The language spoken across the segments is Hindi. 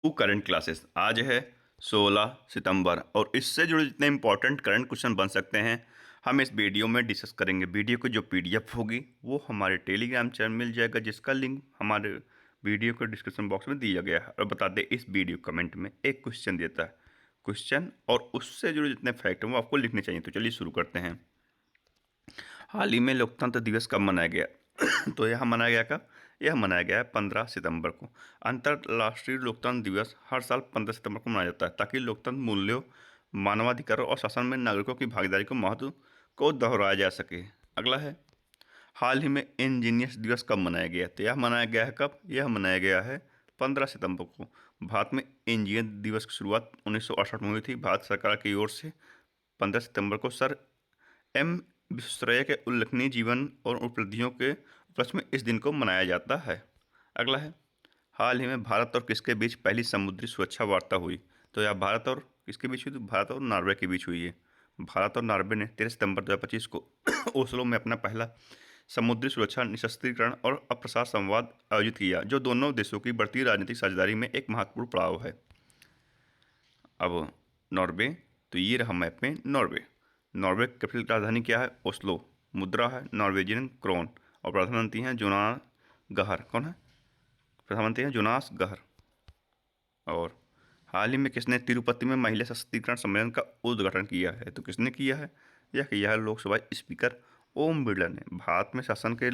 टू करंट क्लासेस आज है 16 सितंबर और इससे जुड़े जितने इंपॉर्टेंट करंट क्वेश्चन बन सकते हैं हम इस वीडियो में डिस्कस करेंगे। वीडियो की जो पीडीएफ होगी वो हमारे टेलीग्राम चैनल मिल जाएगा, जिसका लिंक हमारे वीडियो के डिस्क्रिप्शन बॉक्स में दिया गया है। और बता दें, इस वीडियो कमेंट में एक क्वेश्चन देता है, क्वेश्चन और उससे जुड़े जितने फैक्ट हैं वो आपको लिखने चाहिए। तो चलिए शुरू करते हैं। हाल ही में लोकतंत्र दिवस कब मनाया गया? तो यह मनाया गया कब? यह मनाया गया है 15 सितंबर को। अंतर्राष्ट्रीय लोकतंत्र दिवस हर साल 15 सितंबर को मनाया जाता है ताकि लोकतंत्र मूल्यों, मानवाधिकारों और शासन में नागरिकों की भागीदारी को महत्व को दोहराया जा सके। अगला है, हाल ही में इंजीनियर्स दिवस कब मनाया गया? तो यह मनाया गया है कब? यह मनाया गया है 15 सितंबर को। भारत में इंजीनियर दिवस की शुरुआत 1968 में हुई थी। भारत सरकार की ओर से 15 सितंबर को सर एम विश्वेश्वरैया के उल्लेखनीय जीवन और उपलब्धियों के उपलक्ष्य में इस दिन को मनाया जाता है। अगला है, हाल ही में भारत और किसके बीच पहली समुद्री सुरक्षा वार्ता हुई? तो यह भारत और किसके बीच हुई? तो भारत और नॉर्वे के बीच हुई है। भारत और नॉर्वे ने 13 सितंबर 2025 को ओस्लो में अपना पहला समुद्री सुरक्षा निशस्त्रीकरण और अप्रसार संवाद आयोजित किया, जो दोनों देशों की बढ़ती राजनीतिक साझेदारी में एक महत्वपूर्ण पड़ाव है। अब नॉर्वे, तो ये रहा मैप में नॉर्वे। नॉर्वे की कैपिटल राजधानी क्या है? ओस्लो। मुद्रा है नॉर्वेजियन क्रोन और प्रधानमंत्री हैं जोनास गहर। कौन है? प्रधानमंत्री हैं जोनास गहर। और हाल ही में किसने तिरुपति में महिला सशक्तिकरण सम्मेलन का उद्घाटन किया है? तो किसने किया है? यह किया है लोकसभा स्पीकर ओम बिरला ने। भारत में शासन के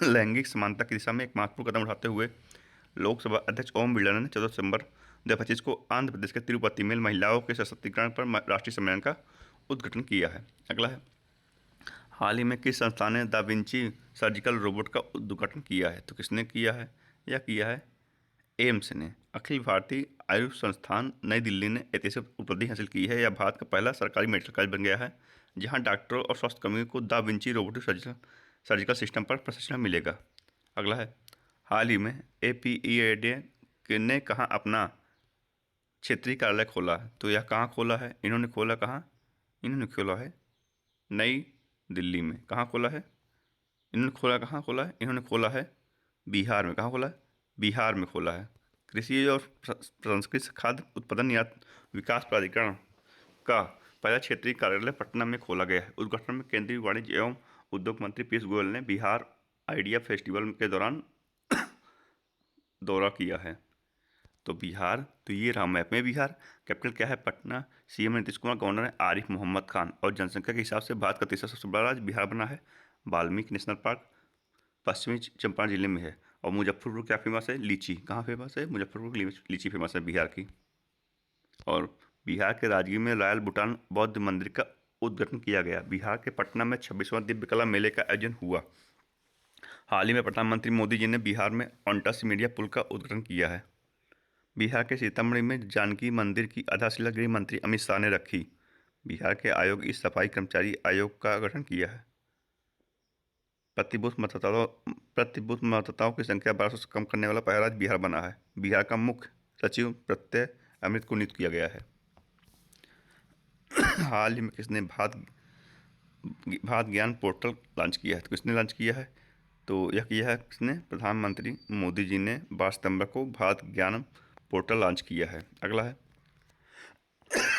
लैंगिक समानता की दिशा में एक महत्वपूर्ण कदम उठाते हुए लोकसभा अध्यक्ष ओम बिरला ने 14 सितंबर 2025 को आंध्र प्रदेश के तिरुपति में महिलाओं के सशक्तिकरण पर राष्ट्रीय सम्मेलन का उद्घाटन किया है। अगला है, हाल ही में किस संस्थान ने दा विंची सर्जिकल रोबोट का उद्घाटन किया है? तो किसने किया है? यह किया है एम्स ने। अखिल भारतीय आयुष संस्थान नई दिल्ली ने ऐतिहासिक उपलब्धि हासिल की है। यह भारत का पहला सरकारी मेडिकल कॉलेज बन गया है जहां डॉक्टरों और स्वास्थ्यकर्मियों को da Vinci robotic surgical system पर प्रशिक्षण मिलेगा। अगला है, हाल ही में APEAD ने कहाँ अपना क्षेत्रीय कार्यालय खोला है? तो यह कहाँ खोला है? इन्होंने खोला कहाँ? इन्होंने खोला है नई दिल्ली में। कहाँ खोला है? इन्होंने खोला कहाँ खोला है? इन्होंने खोला है बिहार में। कहाँ खोला है? बिहार में खोला है। कृषि और प्रसंस्कृत खाद्य उत्पादन या विकास प्राधिकरण का पहला क्षेत्रीय कार्यालय पटना में खोला गया है। उद्घाटन में केंद्रीय वाणिज्य एवं उद्योग मंत्री पीयूष गोयल ने बिहार आइडिया फेस्टिवल के दौरान दौरा किया है। तो बिहार, तो ये रहा मैप में बिहार। कैपिटल क्या है? पटना। सीएम नीतीश कुमार, गवर्नर है आरिफ मोहम्मद खान और जनसंख्या के हिसाब से भारत का तीसरा सबसे बड़ा राज्य बिहार बना है। वाल्मीकि नेशनल पार्क पश्चिमी चंपारण जिले में है। और मुजफ्फरपुर क्या फेमस है? लीची। कहाँ फेमस है? मुजफ्फरपुर की लीची फेमस है बिहार की। और बिहार के राजगीर में रॉयल भूटान बौद्ध मंदिर का उद्घाटन किया गया। बिहार के पटना में 26वां दिव्य कला मेले का आयोजन हुआ। हाल ही में प्रधानमंत्री मोदी जी ने बिहार में ऑनटस मीडिया पुल का उद्घाटन किया है। बिहार के सीतामढ़ी में जानकी मंदिर की आधारशिला गृह मंत्री अमित शाह ने रखी। बिहार के आयोग इस सफाई कर्मचारी आयोग का गठन किया है। प्रतिबूथ मतदाताओं की संख्या 1200 से कम करने वाला पहला राज्य बिहार बना है। बिहार का मुख्य सचिव प्रत्यय अमृत को नियुक्त किया गया है। हाल ही में किसने भारत ज्ञान पोर्टल लॉन्च किया है? तो किसने लॉन्च किया है? तो यह किया है किसने? प्रधानमंत्री मोदी जी ने 12 सितंबर को भारत ज्ञान पोर्टल लॉन्च किया है। अगला है,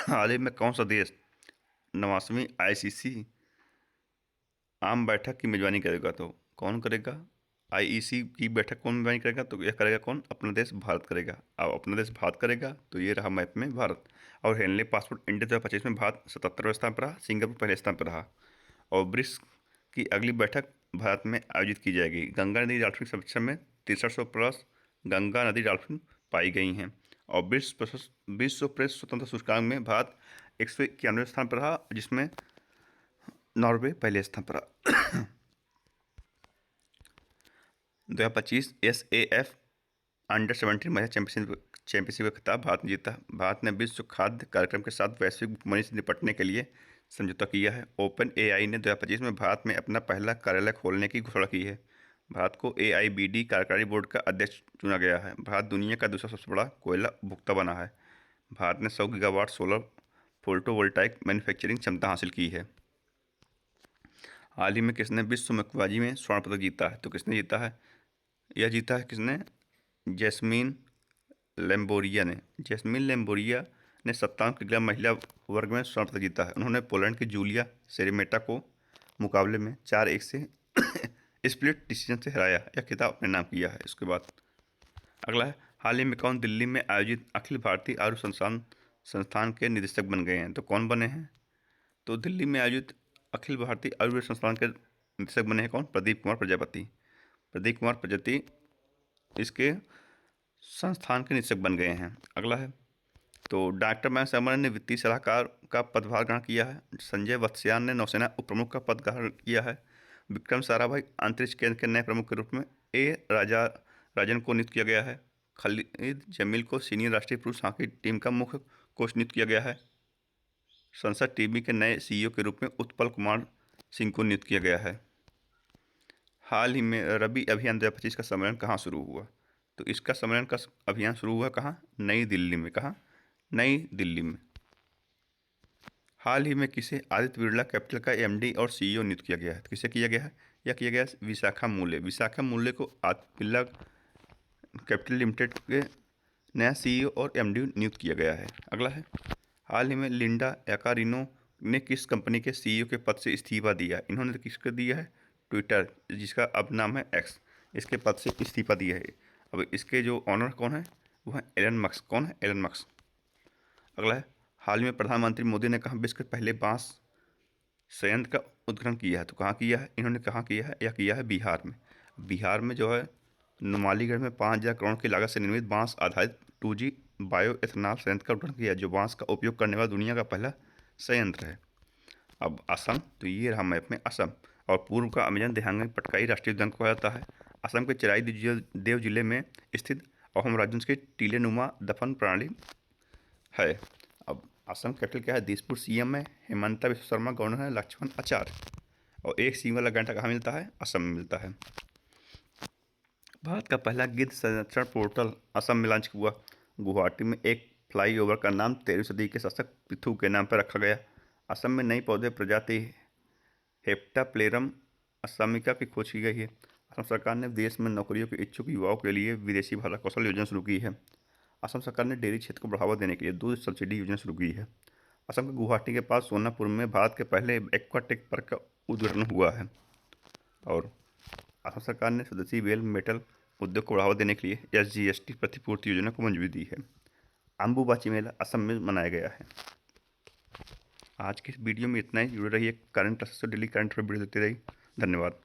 हाल ही में कौन सा देश 9वीं ICC आम बैठक की मेजबानी करेगा? तो कौन करेगा? IEC की बैठक कौन मेजबानी करेगा? तो यह करेगा कौन? अपना देश भारत करेगा। अब अपना देश भारत करेगा तो ये रहा मैप में भारत। और हेनली पासपोर्ट इंडिया 2025 में भारत 77वें स्थान पर रहा, सिंगापुर पहले स्थान पर रहा। और ब्रिक्स की अगली बैठक भारत में आयोजित की जाएगी। गंगा नदी डॉल्फिन सर्वेक्षण में 6300 प्लस गंगा नदी डॉल्फिन पाई गई हैं। और विश्व प्रेस स्वतंत्रता सूचकांक में भारत 191वें स्थान पर रहा, जिसमें नॉर्वे पहले स्थान पर रहा। 2025 SAF अंडर 17 महिला चैंपियनशिप का खिताब भारत ने जीता। भारत ने विश्व खाद्य कार्यक्रम के साथ वैश्विक भुखमरी से निपटने के लिए समझौता किया है। ओपन AI ने 2025 में भारत में अपना पहला कार्यालय खोलने की घोषणा की है। भारत को AIBD कार्यकारी बोर्ड का अध्यक्ष चुना गया है। भारत दुनिया का दूसरा सबसे बड़ा कोयला उपभोक्ता बना है। भारत ने 100 गीगावाट सोलर फोटोवोल्टाइक मैन्युफैक्चरिंग क्षमता हासिल की है। हाल ही में किसने विश्व मुक्केबाजी में स्वर्ण पदक जीता है? तो किसने जीता है? यह जीता है किसने? जैस्मीन लेम्बोरिया ने जैस्मिन लेम्बोरिया ने 57 किलोग्राम महिला वर्ग में स्वर्ण पदक जीता है। उन्होंने पोलैंड की जूलिया सेरेमेटा को मुकाबले में 4-1 से स्प्लिट डिसीजन से हराया। यह खिताब अपने नाम किया है। इसके बाद अगला है, हाल ही में कौन दिल्ली में आयोजित अखिल भारतीय आयुर्विज्ञान संस्थान के निदेशक बन गए हैं? तो कौन बने हैं? तो दिल्ली में आयोजित अखिल भारतीय आयुर्वेद संस्थान के निदेशक बने हैं कौन? प्रदीप कुमार प्रजापति। प्रदीप कुमार प्रजापति इसके संस्थान के निदेशक बन गए हैं। अगला है, तो डॉक्टर महेश शर्मा ने वित्तीय सलाहकार का पदभार ग्रहण किया है। संजय वत्स्यान ने नौसेना उप प्रमुख का पद ग्रहण किया है। विक्रम साराभाई अंतरिक्ष केंद्र के नए प्रमुख के रूप में राजन को नियुक्त किया गया है। खालिद जमील को सीनियर राष्ट्रीय पुरुष हॉकी टीम का मुख्य कोच नियुक्त किया गया है। संसद टीवी के नए सीईओ के रूप में उत्पल कुमार सिंह को नियुक्त किया गया है। हाल ही में रबी अभियान 2025 का सम्मेलन कहाँ शुरू हुआ? तो इसका सम्मेलन का अभियान शुरू हुआ कहाँ? नई दिल्ली में। कहाँ? नई दिल्ली में। हाल ही में किसे आदित्य बिरला कैपिटल का एमडी और सीईओ नियुक्त किया गया है? तो किसे किया गया है? यह किया गया है विशाखा मूल्य। विशाखा मूल्य को आदित्य बिरला कैपिटल लिमिटेड के नया सीईओ और एमडी नियुक्त किया गया है। अगला है, हाल ही में लिंडा याकारिनो ने किस कंपनी के सीईओ के पद से इस्तीफा दिया? इन्होंने किसको दिया है? ट्विटर, जिसका अब नाम है एक्स, इसके पद से इस्तीफा दिया है। अब इसके जो ऑनर कौन है? वो है एलन मस्क। कौन है? Elon Musk. अगला है, हाल ही में प्रधानमंत्री मोदी ने कहा विश्व के पहले बांस संयंत्र का उद्घाटन किया है? तो कहाँ किया है? इन्होंने कहाँ किया है? यह किया है बिहार में। बिहार में जो है नुमालीगढ़ में 5,000 करोड़ की लागत से निर्मित बांस आधारित 2G बायो एथेनॉल संयंत्र का उद्घाटन किया है, जो बांस का उपयोग करने वाला दुनिया का पहला संयंत्र है। अब असम, तो ये रहा मैप में असम, और पूर्व का अमेजन देहांगन पटकाई राष्ट्रीय उद्यान को कहा जाता है। असम के चराई देव जिले में स्थित अहोम राजवंश की टीलेनुमा दफन प्रणाली है। अब असम कैपिटल क्या है? दिसपुर। सीएम है हेमंता बिस्वा शर्मा, गवर्नर है लक्ष्मण आचार्य, और एक सींग वाला गैंडा कहाँ मिलता है? असम में मिलता है। भारत का पहला गिद्ध संरक्षण पोर्टल असम में लॉन्च हुआ। गुवाहाटी में एक फ्लाईओवर का नाम 13वीं सदी के शासक पृथु के नाम पर रखा गया। असम में नई पौधे प्रजाति हेप्टाप्लेरम असामिका की खोज की गई है। असम सरकार ने देश में नौकरियों के इच्छुक युवाओं के लिए विदेशी भाषा कौशल योजना शुरू की है। असम सरकार ने डेयरी क्षेत्र को बढ़ावा देने के लिए दूध सब्सिडी योजना शुरू की है। असम के गुवाहाटी के पास सोनापुर में भारत के पहले एक्वाटेक पार्क का उद्घाटन हुआ है। और असम सरकार ने स्वदेशी बेल मेटल उद्योग को बढ़ावा देने के लिए SGST प्रतिपूर्ति योजना को मंजूरी दी है। अम्बुबाची मेला असम में मनाया गया है। आज की इस वीडियो में इतना ही। जुड़े रहिए करंट अफेयर्स से, डेली करंट अफेयर वीडियो देते रहिए। धन्यवाद।